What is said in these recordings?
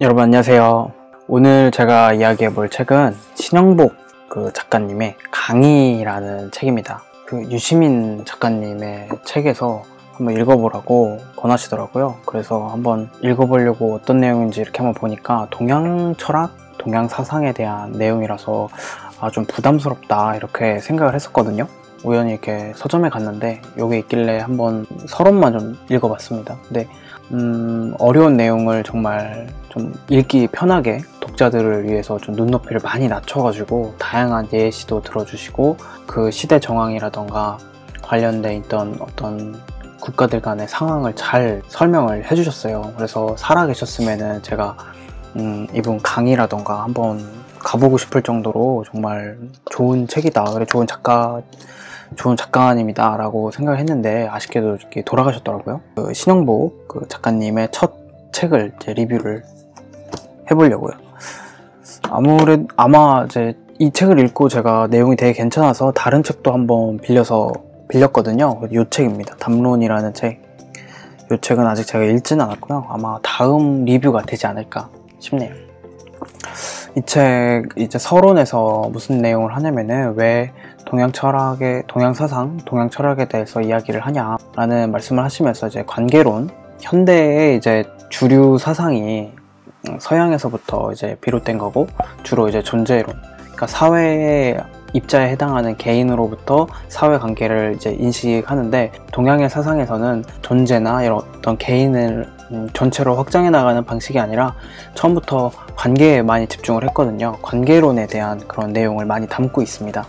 여러분 안녕하세요. 오늘 제가 이야기해 볼 책은 신영복 작가님의 강의라는 책입니다. 유시민 작가님의 책에서 한번 읽어보라고 권하시더라고요. 그래서 한번 읽어보려고 어떤 내용인지 이렇게 한번 보니까 동양 철학, 동양 사상에 대한 내용이라서 좀 부담스럽다 이렇게 생각을 했었거든요. 우연히 이렇게 서점에 갔는데 여기 있길래 한번 서론만 좀 읽어봤습니다. 근데 어려운 내용을 정말 좀 읽기 편하게 독자들을 위해서 좀 눈높이를 많이 낮춰가지고 다양한 예시도 들어주시고 그 시대 정황이라던가 관련돼 있던 어떤 국가들 간의 상황을 잘 설명을 해주셨어요. 그래서 살아계셨으면은 제가 이분 강의라던가 한번 가보고 싶을 정도로 정말 좋은 책이다. 그래 좋은 작가님이다 라고 생각을 했는데 아쉽게도 이렇게 돌아가셨더라고요. 신영복 작가님의 첫 책을 이제 리뷰를 해보려고요. 아마 이제 이 책을 읽고 제가 내용이 되게 괜찮아서 다른 책도 한번 빌렸거든요. 이 책입니다. 담론이라는 책. 이 책은 아직 제가 읽지는 않았고요. 아마 다음 리뷰가 되지 않을까 싶네요. 이 책 이제 서론에서 무슨 내용을 하냐면은 왜 동양 사상, 동양 철학에 대해서 이야기를 하냐라는 말씀을 하시면서 이제 관계론, 현대의 이제 주류 사상이 서양에서부터 이제 비롯된 거고 주로 이제 존재론, 그러니까 사회의 입자에 해당하는 개인으로부터 사회 관계를 이제 인식하는데 동양의 사상에서는 존재나 이런 어떤 개인을 전체로 확장해 나가는 방식이 아니라 처음부터 관계에 많이 집중을 했거든요. 관계론에 대한 그런 내용을 많이 담고 있습니다.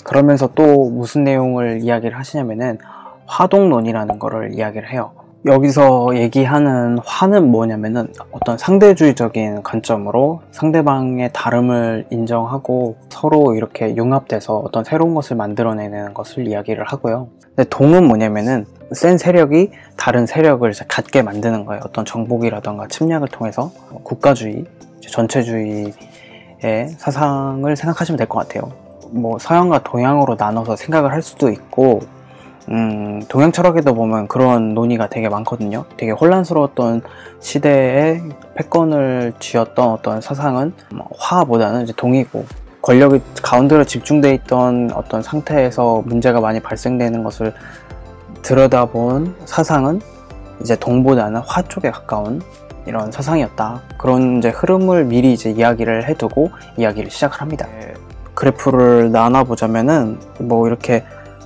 그러면서 또 무슨 내용을 이야기를 하시냐면은 화동론이라는 거를 이야기를 해요. 여기서 얘기하는 화는 뭐냐면은 어떤 상대주의적인 관점으로 상대방의 다름을 인정하고 서로 이렇게 융합돼서 어떤 새로운 것을 만들어내는 것을 이야기를 하고요. 근데 동은 뭐냐면은 센 세력이 다른 세력을 갖게 만드는 거예요. 어떤 정복이라던가 침략을 통해서 국가주의, 전체주의의 사상을 생각하시면 될 것 같아요. 뭐 서양과 동양으로 나눠서 생각을 할 수도 있고 동양 철학에도 보면 그런 논의가 되게 많거든요. 되게 혼란스러웠던 시대에 패권을 쥐었던 어떤 사상은 화보다는 이제 동이고, 권력이 가운데로 집중돼 있던 어떤 상태에서 문제가 많이 발생되는 것을 들여다본 사상은 이제 동보다는 화 쪽에 가까운 이런 사상이었다. 그런 이제 흐름을 미리 이제 이야기를 해두고 이야기를 시작을 합니다. 그래프를 나눠보자면은 뭐 이렇게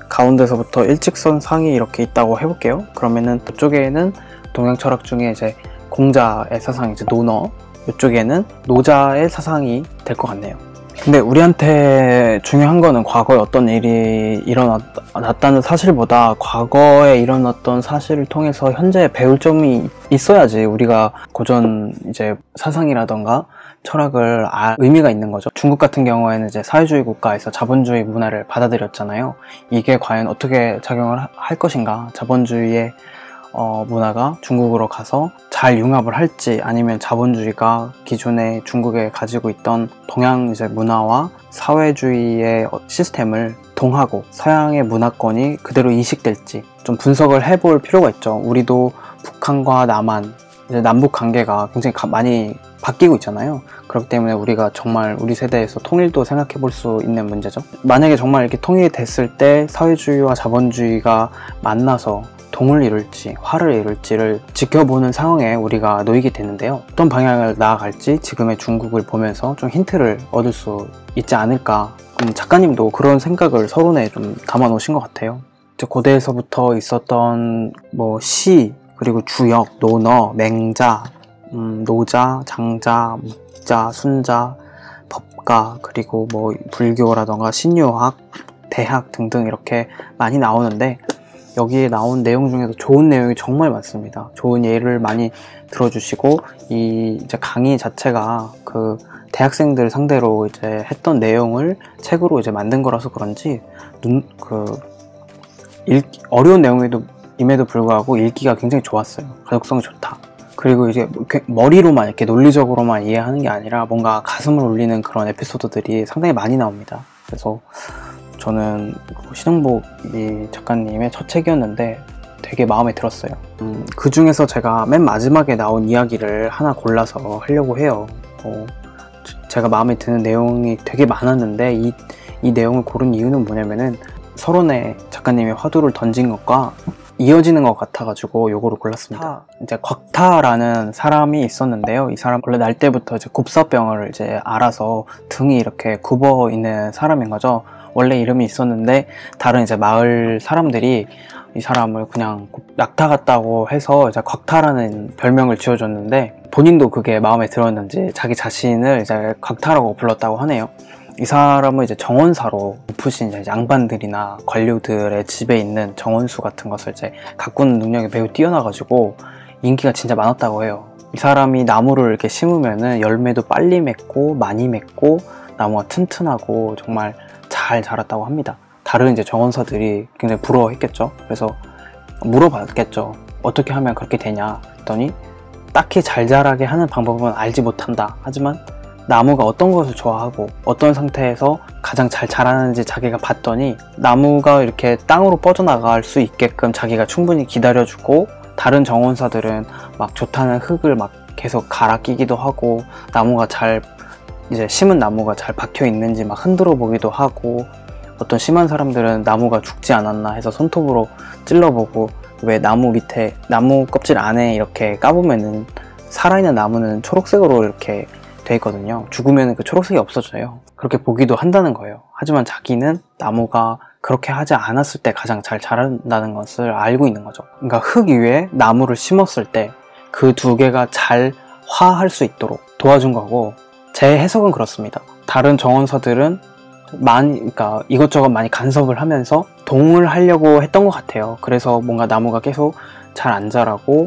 가운데서부터 일직선 상이 이렇게 있다고 해볼게요. 그러면은 이쪽에는 동양 철학 중에 이제 공자의 사상이 이제 노너, 이쪽에는 노자의 사상이 될 것 같네요. 근데 우리한테 중요한 거는 과거에 어떤 일이 일어났다는 사실보다 과거에 일어났던 사실을 통해서 현재에 배울 점이 있어야지 우리가 고전 이제 사상이라던가 철학을 의미가 있는 거죠. 중국 같은 경우에는 이제 사회주의 국가에서 자본주의 문화를 받아들였잖아요. 이게 과연 어떻게 작용을 할 것인가? 자본주의의 문화가 중국으로 가서 잘 융합을 할지, 아니면 자본주의가 기존에 중국에 가지고 있던 동양 이제 문화와 사회주의의 시스템을 동하고 서양의 문화권이 그대로 이식될지 좀 분석을 해볼 필요가 있죠. 우리도 북한과 남한, 이제 남북 관계가 굉장히 많이 바뀌고 있잖아요. 그렇기 때문에 우리가 정말 우리 세대에서 통일도 생각해 볼 수 있는 문제죠. 만약에 정말 이렇게 통일이 됐을 때 사회주의와 자본주의가 만나서 동을 이룰지 화를 이룰지를 지켜보는 상황에 우리가 놓이게 되는데요. 어떤 방향을 나아갈지 지금의 중국을 보면서 좀 힌트를 얻을 수 있지 않을까. 작가님도 그런 생각을 서론에 좀 담아 놓으신 것 같아요. 고대에서부터 있었던 뭐 시, 그리고 주역, 논어, 맹자, 노자, 장자, 묵자, 순자, 법가, 그리고 뭐 불교라던가 신유학, 대학 등등 이렇게 많이 나오는데 여기에 나온 내용 중에서 좋은 내용이 정말 많습니다. 좋은 예를 많이 들어주시고 이 이제 강의 자체가 그 대학생들 상대로 이제 했던 내용을 책으로 이제 만든 거라서 그런지 어려운 내용임에도 불구하고 읽기가 굉장히 좋았어요. 가독성이 좋다. 그리고 이제 머리로만 이렇게 논리적으로만 이해하는 게 아니라 뭔가 가슴을 울리는 그런 에피소드들이 상당히 많이 나옵니다. 그래서 저는 신영복 이 작가님의 첫 책이었는데 되게 마음에 들었어요. 그 중에서 제가 맨 마지막에 나온 이야기를 하나 골라서 하려고 해요. 제가 마음에 드는 내용이 되게 많았는데 이 내용을 고른 이유는 뭐냐면은 서론에 작가님이 화두를 던진 것과 이어지는 것 같아가지고 요거를 골랐습니다. 이제 곽타라는 사람이 있었는데요. 이 사람 원래 날 때부터 이제 곱사병을 이제 앓아서 등이 이렇게 굽어 있는 사람인 거죠. 원래 이름이 있었는데 다른 이제 마을 사람들이 이 사람을 그냥 낙타 같다고 해서 이제 곽타라는 별명을 지어줬는데 본인도 그게 마음에 들었는지 자기 자신을 이제 곽타라고 불렀다고 하네요. 이 사람은 이제 정원사로 높으신 이제 양반들이나 관료들의 집에 있는 정원수 같은 것을 이제 가꾸는 능력이 매우 뛰어나가지고 인기가 진짜 많았다고 해요. 이 사람이 나무를 이렇게 심으면은 열매도 빨리 맺고 많이 맺고 나무가 튼튼하고 정말 잘 자랐다고 합니다. 다른 이제 정원사들이 굉장히 부러워했겠죠. 그래서 물어봤겠죠. 어떻게 하면 그렇게 되냐 했더니 딱히 잘 자라게 하는 방법은 알지 못한다. 하지만 나무가 어떤 것을 좋아하고 어떤 상태에서 가장 잘 자라는지 자기가 봤더니 나무가 이렇게 땅으로 뻗어나갈 수 있게끔 자기가 충분히 기다려주고 다른 정원사들은 막 좋다는 흙을 막 계속 갈아 끼기도 하고 나무가 잘 이제 심은 나무가 잘 박혀 있는지 막 흔들어 보기도 하고 어떤 심한 사람들은 나무가 죽지 않았나 해서 손톱으로 찔러보고 왜 나무 밑에 나무 껍질 안에 이렇게 까보면은 살아있는 나무는 초록색으로 이렇게 돼 있거든요. 죽으면 그 초록색이 없어져요. 그렇게 보기도 한다는 거예요. 하지만 자기는 나무가 그렇게 하지 않았을 때 가장 잘 자란다는 것을 알고 있는 거죠. 그러니까 흙 위에 나무를 심었을 때 그 두 개가 잘 화할 수 있도록 도와준 거고 제 해석은 그렇습니다. 다른 정원사들은 그러니까 이것저것 많이 간섭을 하면서 동을 하려고 했던 것 같아요. 그래서 뭔가 나무가 계속 잘 안 자라고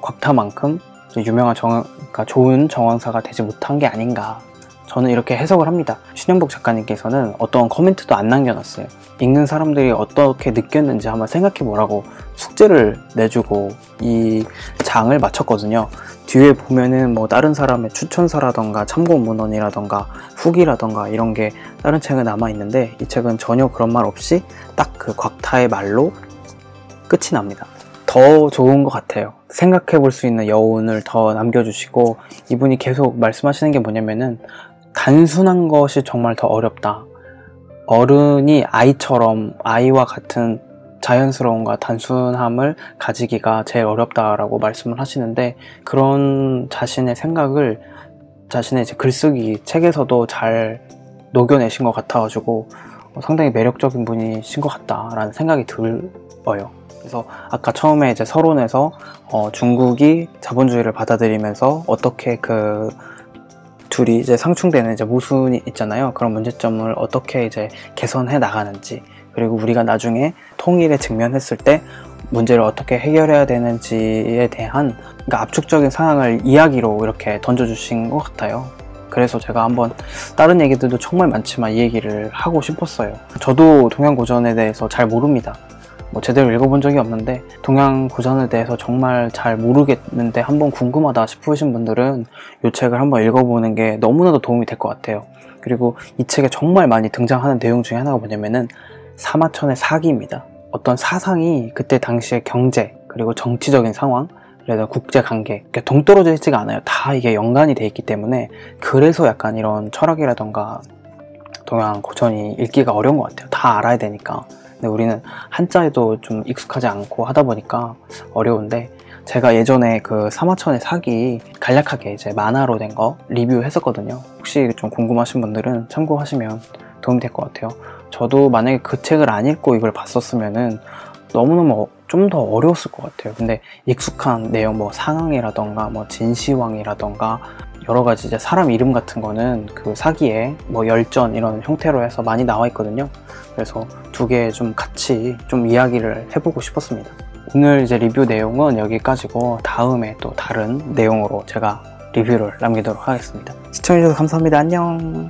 곽타만큼 유명한 그러니까 좋은 정원사가 되지 못한 게 아닌가, 저는 이렇게 해석을 합니다. 신영복 작가님께서는 어떤 코멘트도 안 남겨놨어요. 읽는 사람들이 어떻게 느꼈는지 한번 생각해 보라고 숙제를 내주고 이 장을 마쳤거든요. 뒤에 보면은 뭐 다른 사람의 추천사라던가 참고 문헌이라던가 후기라던가 이런 게 다른 책은 남아있는데 이 책은 전혀 그런 말 없이 딱 그 곽타의 말로 끝이 납니다. 더 좋은 것 같아요. 생각해 볼 수 있는 여운을 더 남겨주시고 이분이 계속 말씀하시는 게 뭐냐면은 단순한 것이 정말 더 어렵다. 어른이 아이처럼 아이와 같은 자연스러움과 단순함을 가지기가 제일 어렵다라고 말씀을 하시는데 그런 자신의 생각을 자신의 이제 글쓰기 책에서도 잘 녹여내신 것 같아가지고 상당히 매력적인 분이신 것 같다라는 생각이 들어요. 그래서 아까 처음에 이제 서론에서 중국이 자본주의를 받아들이면서 어떻게 그 둘이 이제 상충되는 이제 모순이 있잖아요. 그런 문제점을 어떻게 이제 개선해 나가는지, 그리고 우리가 나중에 통일에 직면했을 때 문제를 어떻게 해결해야 되는지에 대한 그러니까 압축적인 상황을 이야기로 이렇게 던져주신 것 같아요. 그래서 제가 한번 다른 얘기들도 정말 많지만 이 얘기를 하고 싶었어요. 저도 동양고전에 대해서 잘 모릅니다. 뭐 제대로 읽어본 적이 없는데 동양고전에 대해서 정말 잘 모르겠는데 한번 궁금하다 싶으신 분들은 이 책을 한번 읽어보는 게 너무나도 도움이 될 것 같아요. 그리고 이 책에 정말 많이 등장하는 내용 중에 하나가 뭐냐면은 사마천의 사기입니다. 어떤 사상이 그때 당시의 경제 그리고 정치적인 상황, 그래서 국제관계 동떨어져 있지가 않아요. 다 이게 연관이 돼 있기 때문에 그래서 약간 이런 철학이라던가 동양고전이 읽기가 어려운 것 같아요. 다 알아야 되니까. 근데 우리는 한자에도 좀 익숙하지 않고 하다 보니까 어려운데 제가 예전에 그 사마천의 사기 간략하게 이제 만화로 된 거 리뷰했었거든요. 혹시 좀 궁금하신 분들은 참고하시면 도움이 될 것 같아요. 저도 만약에 그 책을 안 읽고 이걸 봤었으면은 너무너무 좀 더 어려웠을 것 같아요. 근데 익숙한 내용 뭐 상황이라던가 뭐 진시황이라던가 여러 가지 이제 사람 이름 같은 거는 그 사기에 뭐 열전 이런 형태로 해서 많이 나와 있거든요. 그래서 두 개 좀 같이 좀 이야기를 해보고 싶었습니다. 오늘 이제 리뷰 내용은 여기까지고 다음에 또 다른 내용으로 제가 리뷰를 남기도록 하겠습니다. 시청해주셔서 감사합니다. 안녕.